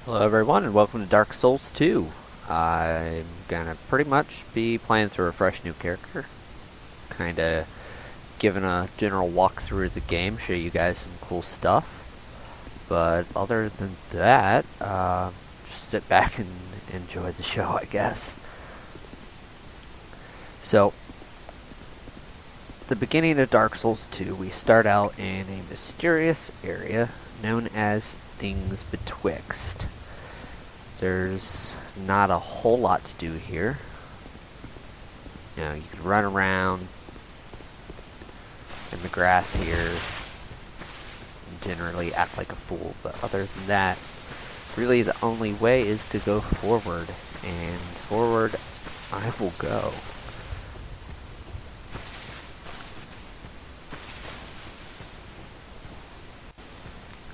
Hello everyone and welcome to Dark Souls 2. I'm gonna pretty much be playing through a fresh new character. Kinda giving a general walkthrough of the game, show you guys some cool stuff. But other than that, just sit back and enjoy the show, I guess. So, the beginning of Dark Souls 2, we start out in a mysterious area known as Things Betwixt. There's not a whole lot to do here. You know, you can run around in the grass here and generally act like a fool, but other than that, really the only way is to go forward, and forward I will go.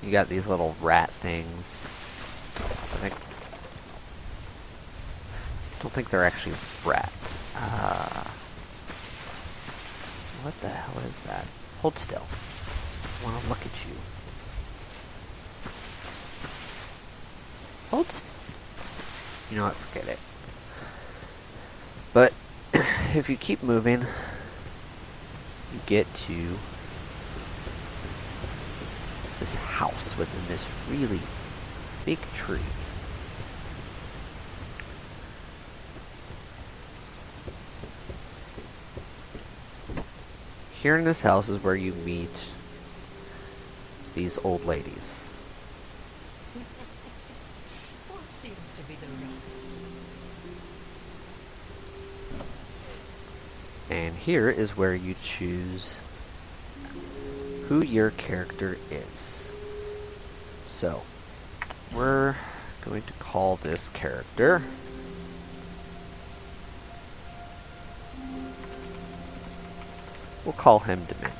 You got these little rat things. I don't think they're actually rats. What the hell is that? Hold still. I want to look at you. You know what? Forget it. But if you keep moving, you get to this house within this really big tree. Here in this house is where you meet these old ladies. What seems to be the ruckus? And here is where you choose who your character is. So, we're going to call this character we'll call him Dominion.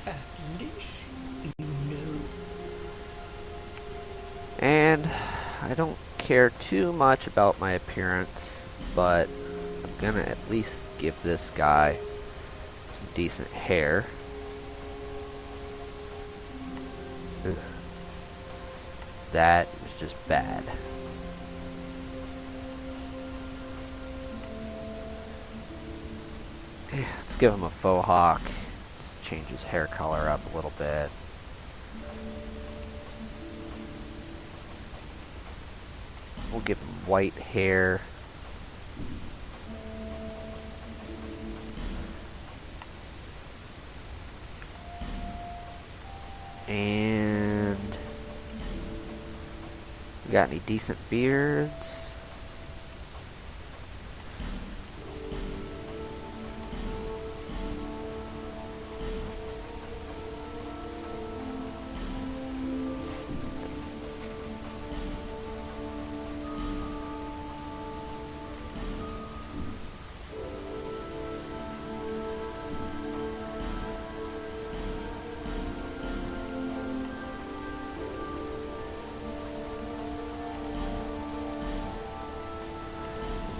At least you know. And I don't care too much about my appearance, but I'm gonna at least give this guy some decent hair. Ugh. That is just bad. Let's give him a faux hawk. Let's change his hair color up a little bit. We'll give him white hair. And we got any decent beards?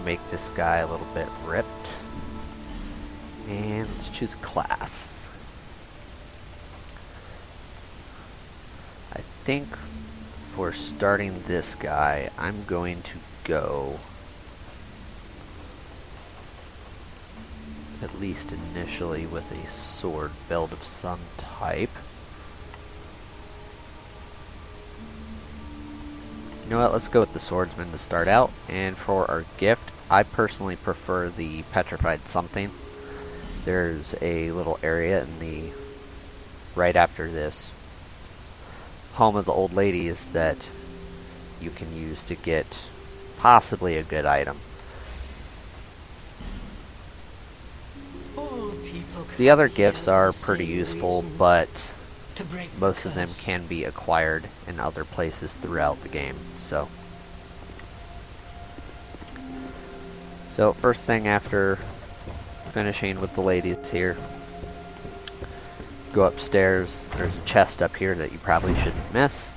Make this guy a little bit ripped. And let's choose a class. I think for starting this guy, I'm going to go, at least initially, with a sword build of some type. You know what, let's go with the swordsman to start out, and for our gift, I personally prefer the petrified something. There's a little area in the right after this home of the old ladies that you can use to get possibly a good item. The other gifts are pretty useful, but most of them can be acquired in other places throughout the game. So first thing after finishing with the ladies here, go upstairs. There's a chest up here that you probably shouldn't miss.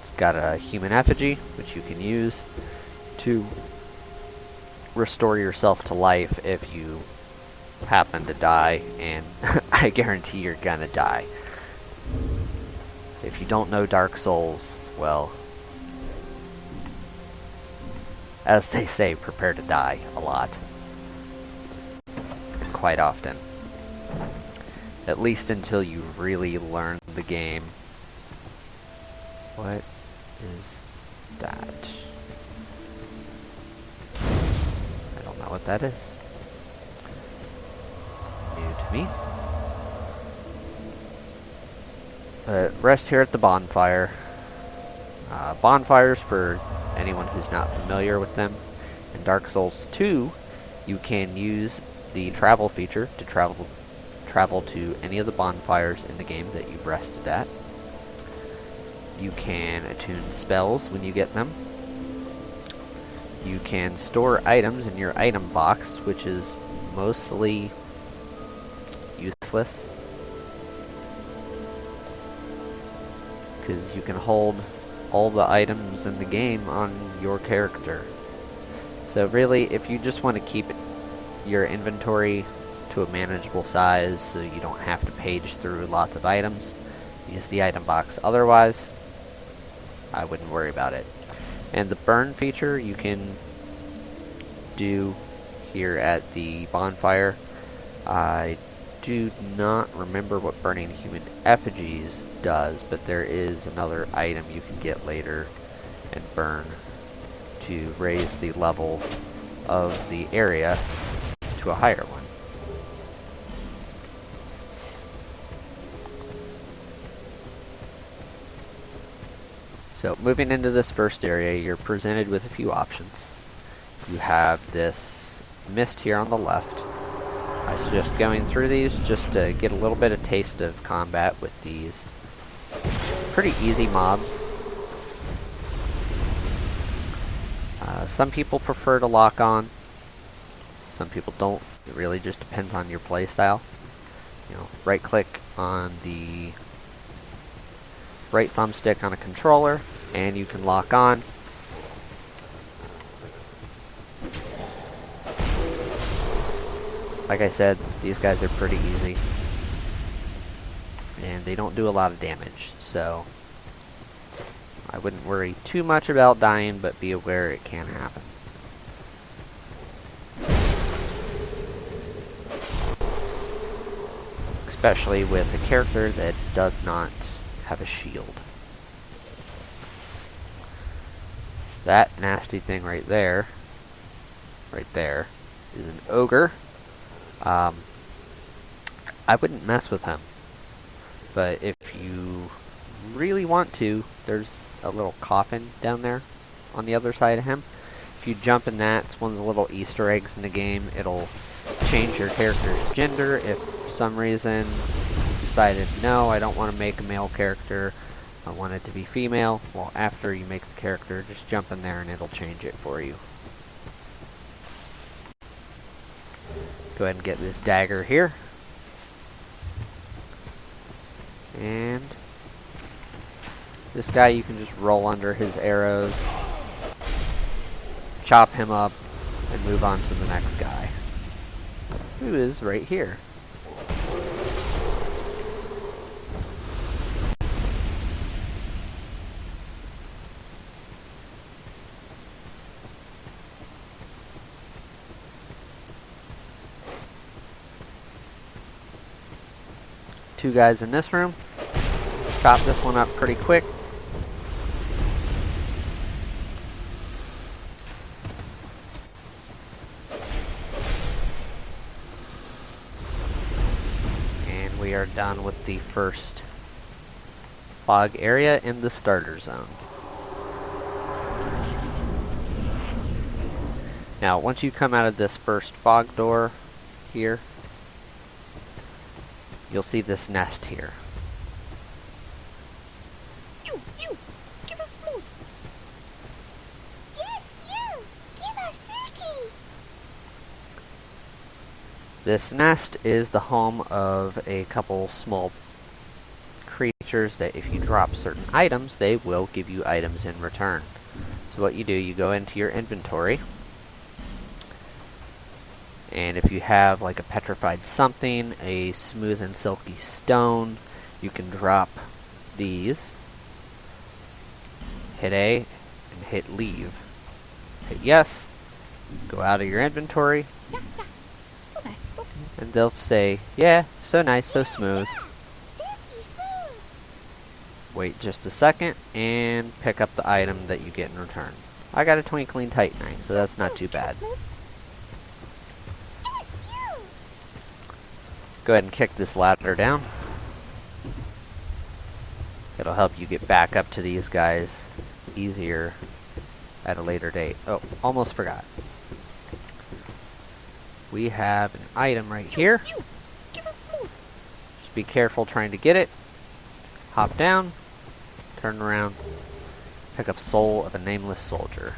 It's got a human effigy, which you can use to restore yourself to life if you happen to die, and I guarantee you're gonna die. If you don't know Dark Souls, well, as they say, prepare to die a lot. And quite often. At least until you really learn the game. What is that? I don't know what that is. It's new to me. But rest here at the bonfire. Bonfires, for anyone who's not familiar with them, in Dark Souls 2, you can use the travel feature to travel to any of the bonfires in the game that you've rested at. You can attune spells when you get them. You can store items in your item box, which is mostly useless, because you can hold all the items in the game on your character. So really, if you just want to keep your inventory to a manageable size so you don't have to page through lots of items, use the item box. Otherwise, I wouldn't worry about it. And the burn feature you can do here at the bonfire. I do not remember what burning human effigies does, but there is another item you can get later and burn to raise the level of the area to a higher one. So moving into this first area, you're presented with a few options. You have this mist here on the left. I suggest going through these just to get a little bit of taste of combat with these pretty easy mobs. Some people prefer to lock on. Some people don't. It really just depends on your playstyle. You know, right click on the right thumbstick on a controller and you can lock on. Like I said, these guys are pretty easy and they don't do a lot of damage, so I wouldn't worry too much about dying, but be aware it can happen. Especially with a character that does not have a shield. That nasty thing right there is an ogre. I wouldn't mess with him, but if you really want to, there's a little coffin down there on the other side of him. If you jump in that, it's one of the little Easter eggs in the game. It'll change your character's gender if for some reason you decided, no, I don't want to make a male character, I want it to be female. Well, after you make the character, just jump in there and it'll change it for you. Go ahead and get this dagger here. And this guy, you can just roll under his arrows, chop him up, and move on to the next guy, who is right here. Two guys in this room. Chop this one up pretty quick. And we are done with the first fog area in the starter zone. Now, once you come out of this first fog door here, you'll see this nest here. You, give us more. Yes, you, give us Suki. This nest is the home of a couple small creatures that if you drop certain items, they will give you items in return. So what you do, you go into your inventory, And if you have like a petrified something, a smooth and silky stone, you can drop these, hit A, and hit leave. Hit yes, go out of your inventory, Okay. and they'll say, yeah, so nice, so smooth. Silky smooth. Wait just a second, and pick up the item that you get in return. I got a twinkling titanite, so that's not too bad. Yes, you. Go ahead and kick this ladder down. It'll help you get back up to these guys easier at a later date. Oh, almost forgot. We have an item right here. You. Give us more. Just be careful trying to get it. Hop down, turn around, pick up Soul of a Nameless Soldier.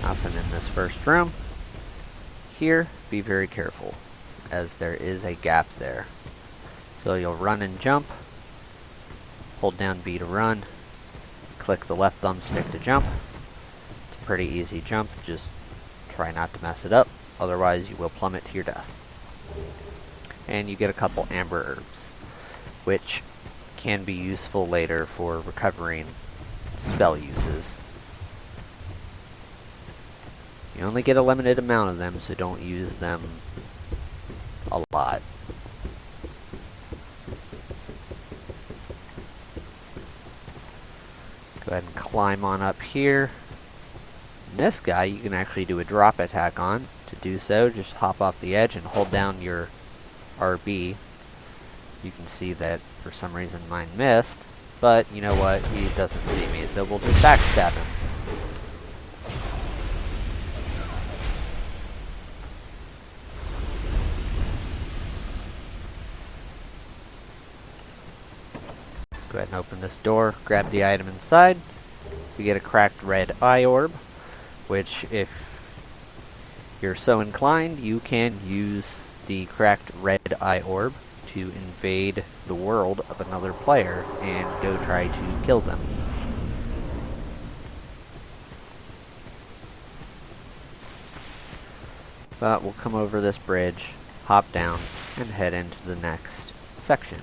Nothing in this first room. Here, be very careful, as there is a gap there. So you'll run and jump, hold down B to run, click the left thumbstick to jump. It's a pretty easy jump, just try not to mess it up, otherwise you will plummet to your death. And you get a couple amber herbs, which can be useful later for recovering spell uses. You only get a limited amount of them, so don't use them a lot. Go ahead and climb on up here. And this guy you can actually do a drop attack on. To do so, just hop off the edge and hold down your RB. You can see that for some reason mine missed, but you know what, he doesn't see me, so we'll just backstab him. Go ahead and open this door, grab the item inside. You get a cracked red eye orb, which if you're so inclined, you can use the cracked red eye orb to invade the world of another player and go try to kill them. But we'll come over this bridge, hop down, and head into the next section.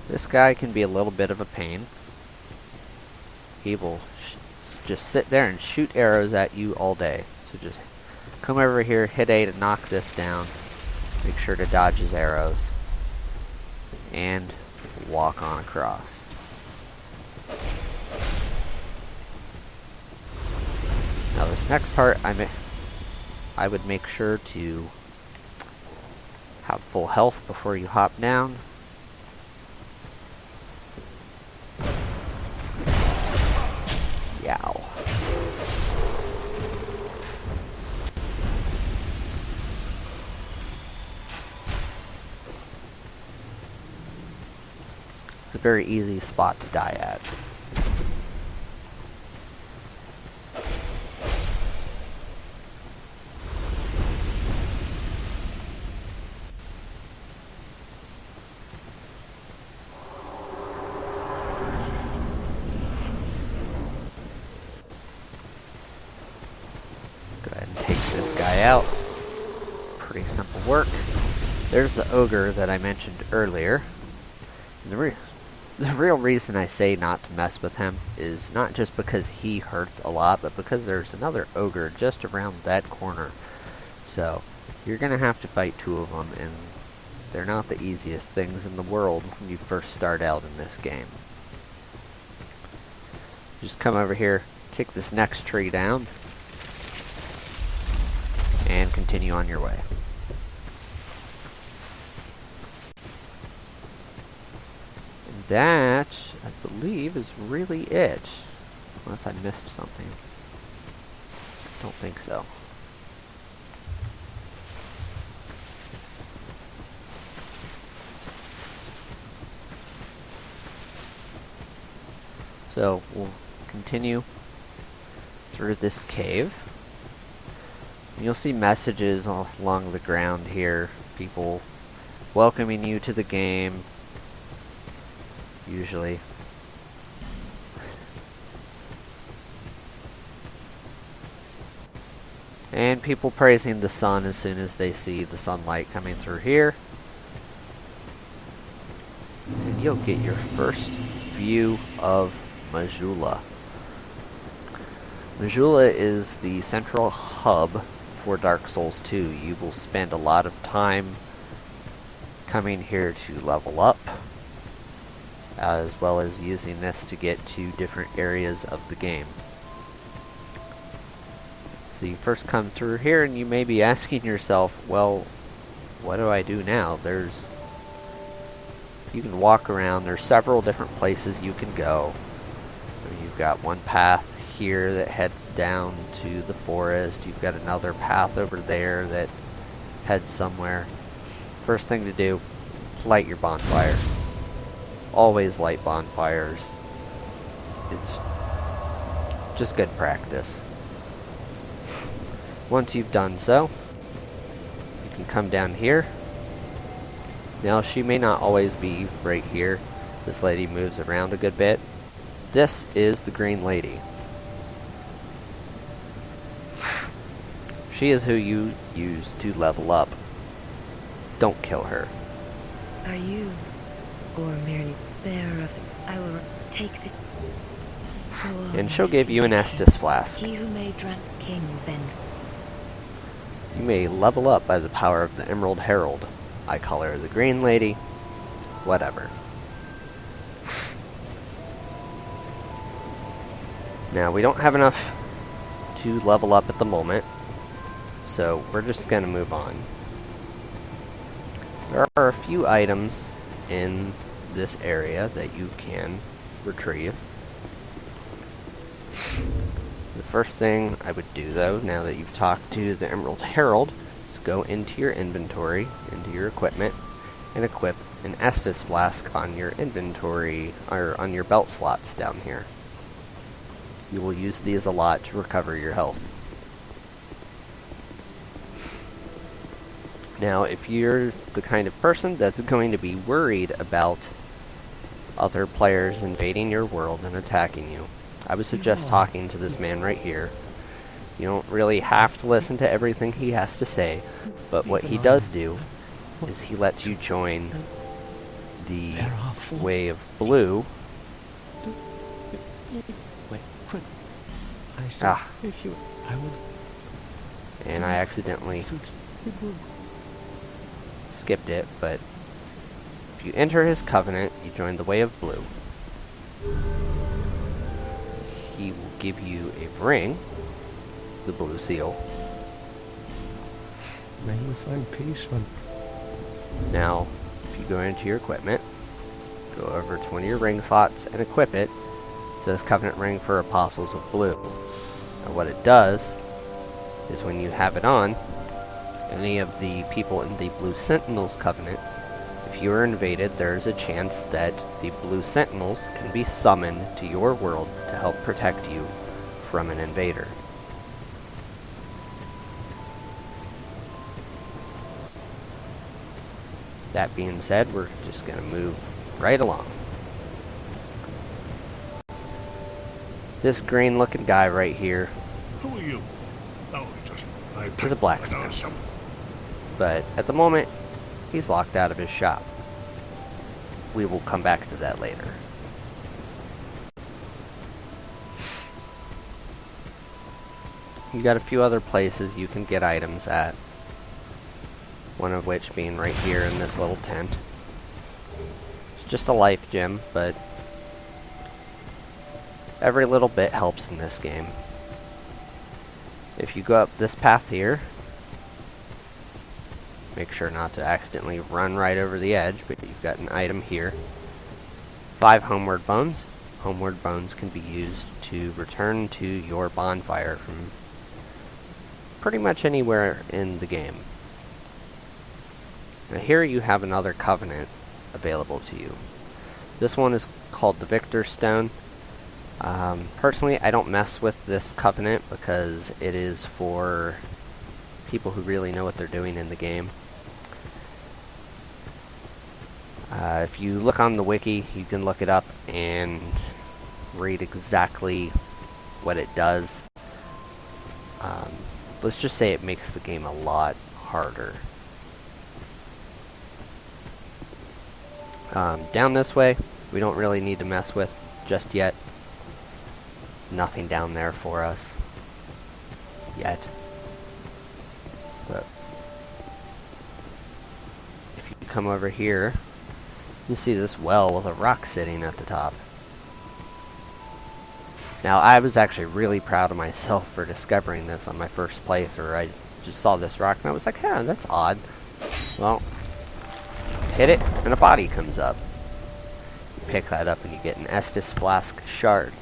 This guy can be a little bit of a pain. He will just sit there and shoot arrows at you all day. So just come over here, hit A to knock this down. Make sure to dodge his arrows. And walk on across. Now this next part, I would make sure to have full health before you hop down. Yow. It's a very easy spot to die at. Out. Pretty simple work. There's the ogre that I mentioned earlier. And the real reason I say not to mess with him is not just because he hurts a lot, but because there's another ogre just around that corner. So you're gonna have to fight two of them, and they're not the easiest things in the world when you first start out in this game. Just come over here, kick this next tree down, and continue on your way. And that, I believe, is really it. Unless I missed something. I don't think so. So we'll continue through this cave. You'll see messages along the ground here, people welcoming you to the game, usually. And people praising the sun as soon as they see the sunlight coming through here. And you'll get your first view of Missoula. Missoula is the central hub for Dark Souls 2. You will spend a lot of time coming here to level up, as well as using this to get to different areas of the game. So you first come through here and you may be asking yourself, well, what do I do now? You can walk around, there's several different places you can go. You've got one path here that heads down to the forest, you've got another path over there that heads somewhere. First thing to do, light your bonfires. Always light bonfires. It's just good practice. Once you've done so, you can come down here. Now, she may not always be right here. This lady moves around a good bit. This is the Green Lady. She is who you use to level up. Don't kill her. Are you, or merely bearer of the... I will take the... And she'll give you an Estus Flask. He who made drunk king then... You may level up by the power of the Emerald Herald. I call her the Green Lady. Whatever. Now, we don't have enough to level up at the moment, so we're just going to move on. There are a few items in this area that you can retrieve. The first thing I would do, though, now that you've talked to the Emerald Herald, is go into your inventory, into your equipment, and equip an Estus Flask on your inventory, or on your belt slots down here. You will use these a lot to recover your health. Now, if you're the kind of person that's going to be worried about other players invading your world and attacking you, I would suggest talking to this man right here. You don't really have to listen to everything he has to say, but what he does do is he lets you join the Way of Blue. And I accidentally skipped it, but if you enter his covenant, you join the Way of Blue. He will give you a ring, the blue seal. May you find peace on... Now, if you go into your equipment, go over to one of your ring slots and equip it. It says Covenant Ring for Apostles of Blue. Now what it does is when you have it on, any of the people in the Blue Sentinels Covenant, if you are invaded, there is a chance that the Blue Sentinels can be summoned to your world to help protect you from an invader. That being said, we're just going to move right along. This green looking guy right here Who are you? Oh, is a blacksmith. But at the moment, he's locked out of his shop. We will come back to that later. You got a few other places you can get items at. One of which being right here in this little tent. It's just a life gem, but every little bit helps in this game. If you go up this path here, make sure not to accidentally run right over the edge, but you've got an item here. 5 Homeward Bones. Homeward Bones can be used to return to your bonfire from pretty much anywhere in the game. Now here you have another covenant available to you. This one is called the Victor's Stone. Personally, I don't mess with this covenant because it is for people who really know what they're doing in the game. If you look on the wiki, you can look it up and read exactly what it does. Let's just say it makes the game a lot harder. Down this way, we don't really need to mess with just yet. Nothing down there for us yet. But if you come over here, you see this well with a rock sitting at the top. Now, I was actually really proud of myself for discovering this on my first playthrough. I just saw this rock and I was like, yeah, that's odd. Well, hit it and a body comes up. You pick that up and you get an Estus Flask shard.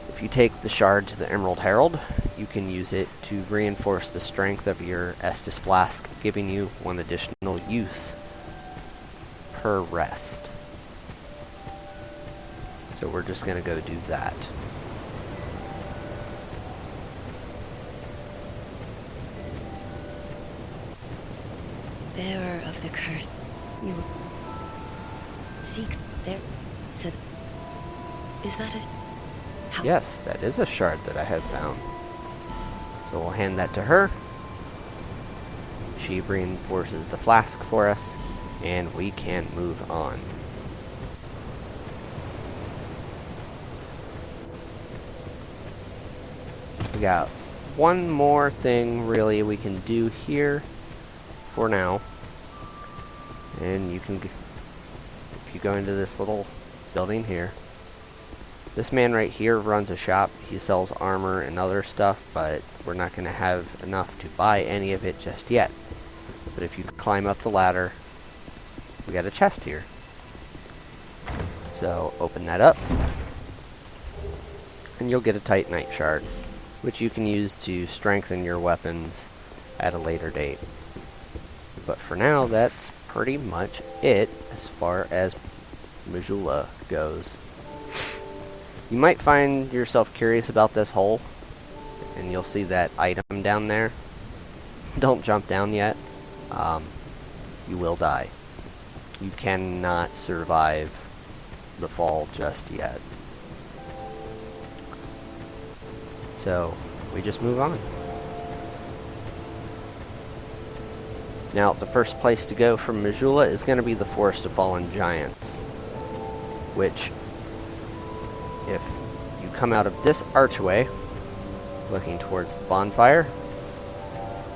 If you take the shard to the Emerald Herald, you can use it to reinforce the strength of your Estus Flask, giving you 1 additional use per rest. So we're just going to go do that. Bearer of the curse, you seek there. So, is that a? How? Yes, that is a shard that I have found. So we'll hand that to her. She reinforces the flask for us, and we can move on. We got one more thing really we can do here for now. And you can, if you go into this little building here, this man right here runs a shop. He sells armor and other stuff, but we're not going to have enough to buy any of it just yet. But if you climb up the ladder, we got a chest here. So open that up, and you'll get a Titanite shard, which you can use to strengthen your weapons at a later date. But for now, that's pretty much it as far as Missoula goes. You might find yourself curious about this hole, and you'll see that item down there. Don't jump down yet. You will die. You cannot survive the fall just yet. So, we just move on. Now, the first place to go from Missoula is going to be the Forest of Fallen Giants, which, if you come out of this archway, looking towards the bonfire,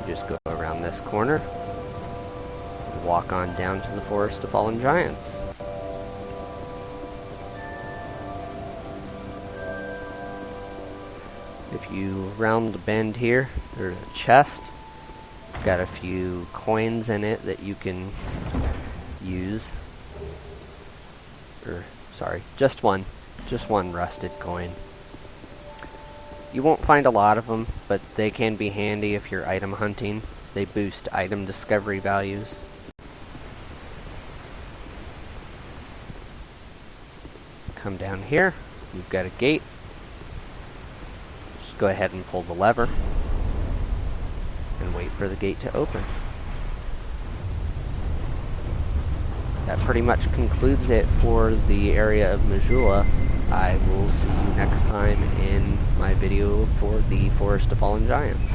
you just go around this corner, and walk on down to the Forest of Fallen Giants. If you round the bend here, there's a chest. Got a few coins in it that you can use. Or, sorry, just one rusted coin. You won't find a lot of them, but they can be handy if you're item hunting, so they boost item discovery values. Come down here, you've got a gate. Just go ahead and pull the lever and wait for the gate to open. That pretty much concludes it for the area of Missoula. I will see you next time in my video for the Forest of Fallen Giants.